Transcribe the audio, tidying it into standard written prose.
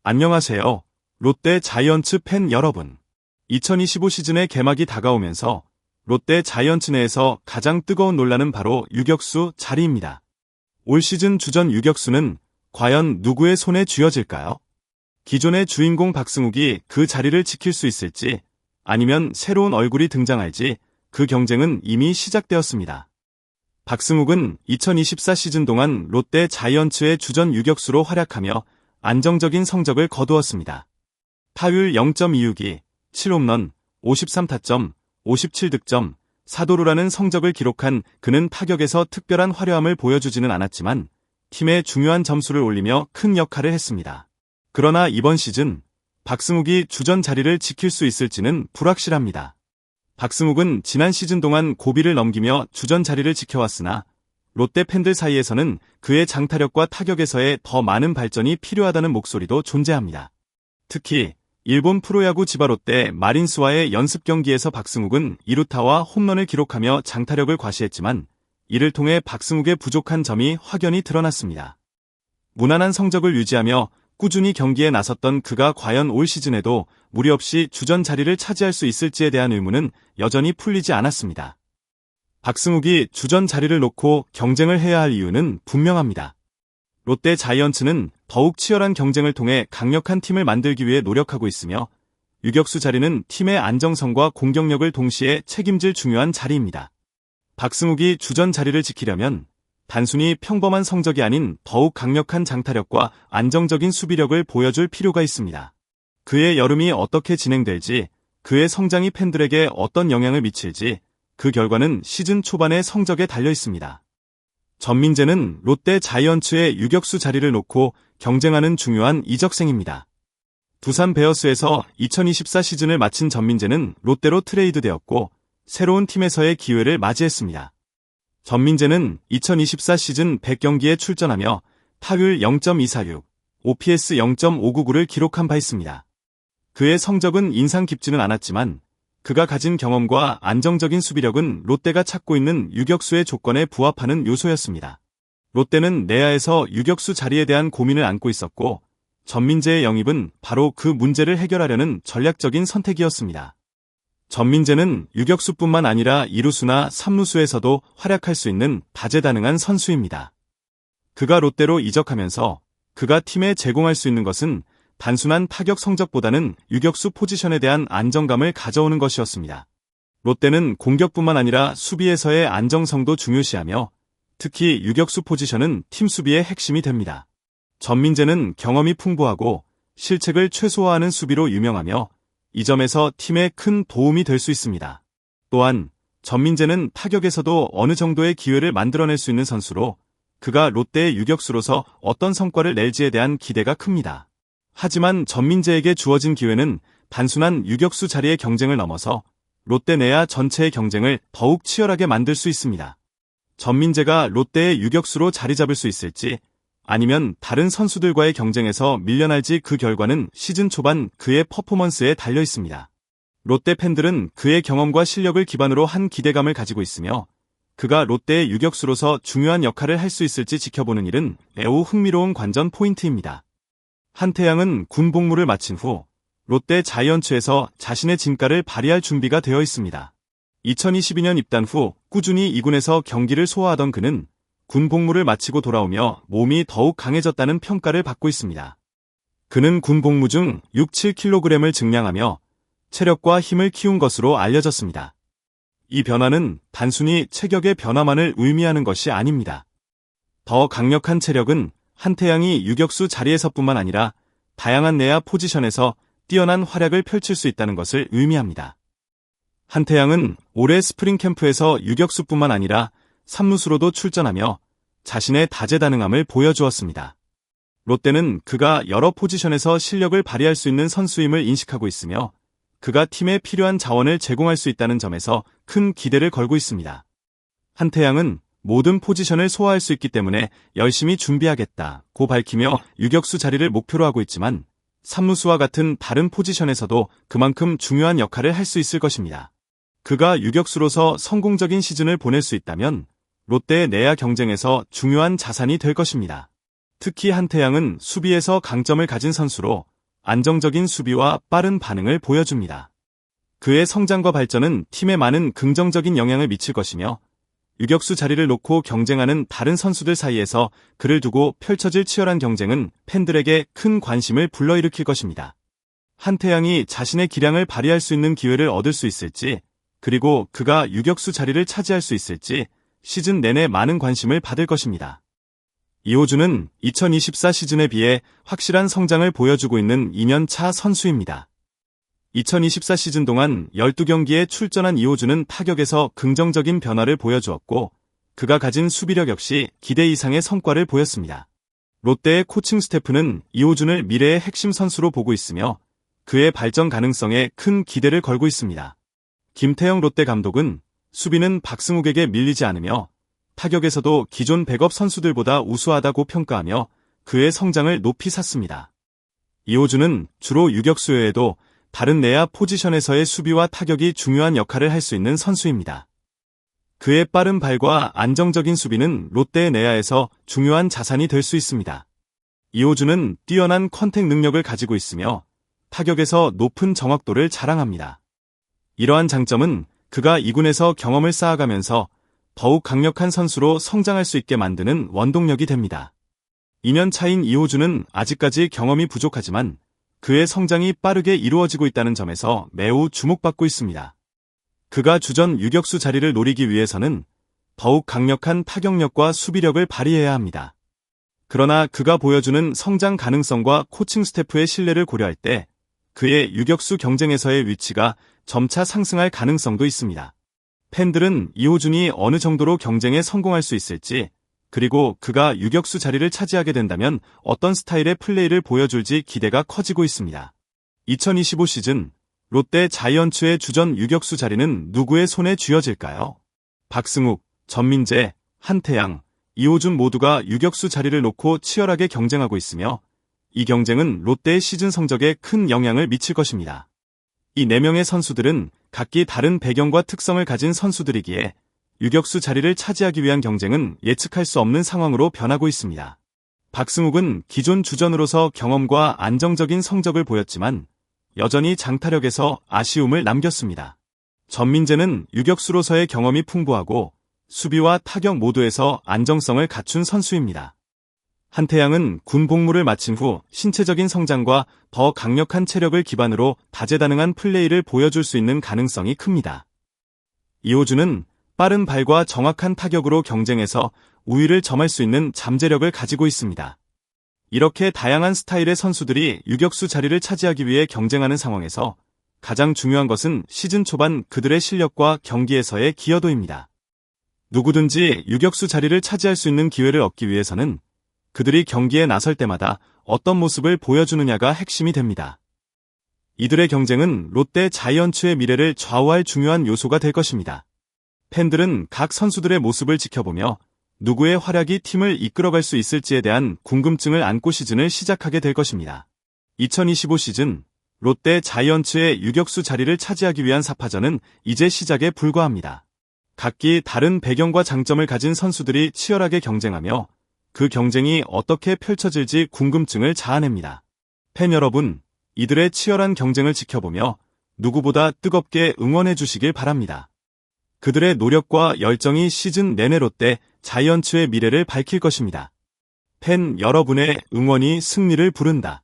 안녕하세요. 롯데 자이언츠 팬 여러분. 2025 시즌의 개막이 다가오면서 롯데 자이언츠 내에서 가장 뜨거운 논란은 바로 유격수 자리입니다. 올 시즌 주전 유격수는 과연 누구의 손에 쥐어질까요? 기존의 주인공 박승욱이 그 자리를 지킬 수 있을지, 아니면 새로운 얼굴이 등장할지 그 경쟁은 이미 시작되었습니다. 박승욱은 2024 시즌 동안 롯데 자이언츠의 주전 유격수로 활약하며 안정적인 성적을 거두었습니다. 타율 0.262, 7홈런, 53타점, 57득점, 4도루라는 성적을 기록한 그는 타격에서 특별한 화려함을 보여주지는 않았지만 팀의 중요한 점수를 올리며 큰 역할을 했습니다. 그러나 이번 시즌 박승욱이 주전 자리를 지킬 수 있을지는 불확실합니다. 박승욱은 지난 시즌 동안 고비를 넘기며 주전 자리를 지켜왔으나 롯데 팬들 사이에서는 그의 장타력과 타격에서의 더 많은 발전이 필요하다는 목소리도 존재합니다. 특히 일본 프로야구 지바 롯데 마린스와의 연습 경기에서 박승욱은 2루타와 홈런을 기록하며 장타력을 과시했지만 이를 통해 박승욱의 부족한 점이 확연히 드러났습니다. 무난한 성적을 유지하며 꾸준히 경기에 나섰던 그가 과연 올 시즌에도 무리 없이 주전 자리를 차지할 수 있을지에 대한 의문은 여전히 풀리지 않았습니다. 박승욱이 주전 자리를 놓고 경쟁을 해야 할 이유는 분명합니다. 롯데 자이언츠는 더욱 치열한 경쟁을 통해 강력한 팀을 만들기 위해 노력하고 있으며 유격수 자리는 팀의 안정성과 공격력을 동시에 책임질 중요한 자리입니다. 박승욱이 주전 자리를 지키려면 단순히 평범한 성적이 아닌 더욱 강력한 장타력과 안정적인 수비력을 보여줄 필요가 있습니다. 그의 여름이 어떻게 진행될지, 그의 성장이 팬들에게 어떤 영향을 미칠지 그 결과는 시즌 초반의 성적에 달려 있습니다. 전민재는 롯데 자이언츠의 유격수 자리를 놓고 경쟁하는 중요한 이적생입니다. 두산 베어스에서 2024 시즌을 마친 전민재는 롯데로 트레이드되었고 새로운 팀에서의 기회를 맞이했습니다. 전민재는 2024 시즌 100경기에 출전하며 타율 0.246, OPS 0.599를 기록한 바 있습니다. 그의 성적은 인상 깊지는 않았지만 그가 가진 경험과 안정적인 수비력은 롯데가 찾고 있는 유격수의 조건에 부합하는 요소였습니다. 롯데는 내야에서 유격수 자리에 대한 고민을 안고 있었고 전민재의 영입은 바로 그 문제를 해결하려는 전략적인 선택이었습니다. 전민재는 유격수뿐만 아니라 2루수나 3루수에서도 활약할 수 있는 다재다능한 선수입니다. 그가 롯데로 이적하면서 그가 팀에 제공할 수 있는 것은 단순한 타격 성적보다는 유격수 포지션에 대한 안정감을 가져오는 것이었습니다. 롯데는 공격뿐만 아니라 수비에서의 안정성도 중요시하며 특히 유격수 포지션은 팀 수비의 핵심이 됩니다. 전민재는 경험이 풍부하고 실책을 최소화하는 수비로 유명하며 이 점에서 팀에 큰 도움이 될 수 있습니다. 또한 전민재는 타격에서도 어느 정도의 기회를 만들어낼 수 있는 선수로 그가 롯데의 유격수로서 어떤 성과를 낼지에 대한 기대가 큽니다. 하지만 전민재에게 주어진 기회는 단순한 유격수 자리의 경쟁을 넘어서 롯데 내야 전체의 경쟁을 더욱 치열하게 만들 수 있습니다. 전민재가 롯데의 유격수로 자리 잡을 수 있을지 아니면 다른 선수들과의 경쟁에서 밀려날지 그 결과는 시즌 초반 그의 퍼포먼스에 달려 있습니다. 롯데 팬들은 그의 경험과 실력을 기반으로 한 기대감을 가지고 있으며 그가 롯데의 유격수로서 중요한 역할을 할 수 있을지 지켜보는 일은 매우 흥미로운 관전 포인트입니다. 한태양은 군 복무를 마친 후 롯데 자이언츠에서 자신의 진가를 발휘할 준비가 되어 있습니다. 2022년 입단 후 꾸준히 2군에서 경기를 소화하던 그는 군 복무를 마치고 돌아오며 몸이 더욱 강해졌다는 평가를 받고 있습니다. 그는 군 복무 중 6, 7kg을 증량하며 체력과 힘을 키운 것으로 알려졌습니다. 이 변화는 단순히 체격의 변화만을 의미하는 것이 아닙니다. 더 강력한 체력은 한태양이 유격수 자리에서뿐만 아니라 다양한 내야 포지션에서 뛰어난 활약을 펼칠 수 있다는 것을 의미합니다. 한태양은 올해 스프링 캠프에서 유격수뿐만 아니라 3루수로도 출전하며 자신의 다재다능함을 보여주었습니다. 롯데는 그가 여러 포지션에서 실력을 발휘할 수 있는 선수임을 인식하고 있으며 그가 팀에 필요한 자원을 제공할 수 있다는 점에서 큰 기대를 걸고 있습니다. 한태양은 모든 포지션을 소화할 수 있기 때문에 열심히 준비하겠다고 밝히며 유격수 자리를 목표로 하고 있지만 3루수와 같은 다른 포지션에서도 그만큼 중요한 역할을 할 수 있을 것입니다. 그가 유격수로서 성공적인 시즌을 보낼 수 있다면 롯데의 내야 경쟁에서 중요한 자산이 될 것입니다. 특히 한태양은 수비에서 강점을 가진 선수로 안정적인 수비와 빠른 반응을 보여줍니다. 그의 성장과 발전은 팀에 많은 긍정적인 영향을 미칠 것이며 유격수 자리를 놓고 경쟁하는 다른 선수들 사이에서 그를 두고 펼쳐질 치열한 경쟁은 팬들에게 큰 관심을 불러일으킬 것입니다. 한태양이 자신의 기량을 발휘할 수 있는 기회를 얻을 수 있을지, 그리고 그가 유격수 자리를 차지할 수 있을지 시즌 내내 많은 관심을 받을 것입니다. 이호준은 2024 시즌에 비해 확실한 성장을 보여주고 있는 2년차 선수입니다. 2024 시즌 동안 12경기에 출전한 이호준은 타격에서 긍정적인 변화를 보여주었고 그가 가진 수비력 역시 기대 이상의 성과를 보였습니다. 롯데의 코칭 스태프는 이호준을 미래의 핵심 선수로 보고 있으며 그의 발전 가능성에 큰 기대를 걸고 있습니다. 김태형 롯데 감독은 수비는 박승욱에게 밀리지 않으며 타격에서도 기존 백업 선수들보다 우수하다고 평가하며 그의 성장을 높이 샀습니다. 이호준은 주로 유격수 외에도 다른 내야 포지션에서의 수비와 타격이 중요한 역할을 할 수 있는 선수입니다. 그의 빠른 발과 안정적인 수비는 롯데의 내야에서 중요한 자산이 될 수 있습니다. 이호준은 뛰어난 컨택 능력을 가지고 있으며 타격에서 높은 정확도를 자랑합니다. 이러한 장점은 그가 2군에서 경험을 쌓아가면서 더욱 강력한 선수로 성장할 수 있게 만드는 원동력이 됩니다. 2년 차인 이호준은 아직까지 경험이 부족하지만 그의 성장이 빠르게 이루어지고 있다는 점에서 매우 주목받고 있습니다. 그가 주전 유격수 자리를 노리기 위해서는 더욱 강력한 타격력과 수비력을 발휘해야 합니다. 그러나 그가 보여주는 성장 가능성과 코칭 스태프의 신뢰를 고려할 때 그의 유격수 경쟁에서의 위치가 점차 상승할 가능성도 있습니다. 팬들은 이호준이 어느 정도로 경쟁에 성공할 수 있을지, 그리고 그가 유격수 자리를 차지하게 된다면 어떤 스타일의 플레이를 보여줄지 기대가 커지고 있습니다. 2025 시즌 롯데 자이언츠의 주전 유격수 자리는 누구의 손에 쥐어질까요? 박승욱, 전민재, 한태양, 이호준 모두가 유격수 자리를 놓고 치열하게 경쟁하고 있으며 이 경쟁은 롯데의 시즌 성적에 큰 영향을 미칠 것입니다. 이 4명의 선수들은 각기 다른 배경과 특성을 가진 선수들이기에 유격수 자리를 차지하기 위한 경쟁은 예측할 수 없는 상황으로 변하고 있습니다. 박승욱은 기존 주전으로서 경험과 안정적인 성적을 보였지만 여전히 장타력에서 아쉬움을 남겼습니다. 전민재는 유격수로서의 경험이 풍부하고 수비와 타격 모두에서 안정성을 갖춘 선수입니다. 한태양은 군 복무를 마친 후 신체적인 성장과 더 강력한 체력을 기반으로 다재다능한 플레이를 보여줄 수 있는 가능성이 큽니다. 이호준은 빠른 발과 정확한 타격으로 경쟁에서 우위를 점할 수 있는 잠재력을 가지고 있습니다. 이렇게 다양한 스타일의 선수들이 유격수 자리를 차지하기 위해 경쟁하는 상황에서 가장 중요한 것은 시즌 초반 그들의 실력과 경기에서의 기여도입니다. 누구든지 유격수 자리를 차지할 수 있는 기회를 얻기 위해서는 그들이 경기에 나설 때마다 어떤 모습을 보여주느냐가 핵심이 됩니다. 이들의 경쟁은 롯데 자이언츠의 미래를 좌우할 중요한 요소가 될 것입니다. 팬들은 각 선수들의 모습을 지켜보며 누구의 활약이 팀을 이끌어갈 수 있을지에 대한 궁금증을 안고 시즌을 시작하게 될 것입니다. 2025 시즌 롯데 자이언츠의 유격수 자리를 차지하기 위한 4파전은 이제 시작에 불과합니다. 각기 다른 배경과 장점을 가진 선수들이 치열하게 경쟁하며 그 경쟁이 어떻게 펼쳐질지 궁금증을 자아냅니다. 팬 여러분, 이들의 치열한 경쟁을 지켜보며 누구보다 뜨겁게 응원해 주시길 바랍니다. 그들의 노력과 열정이 시즌 내내 롯데 자이언츠의 미래를 밝힐 것입니다. 팬 여러분의 응원이 승리를 부른다.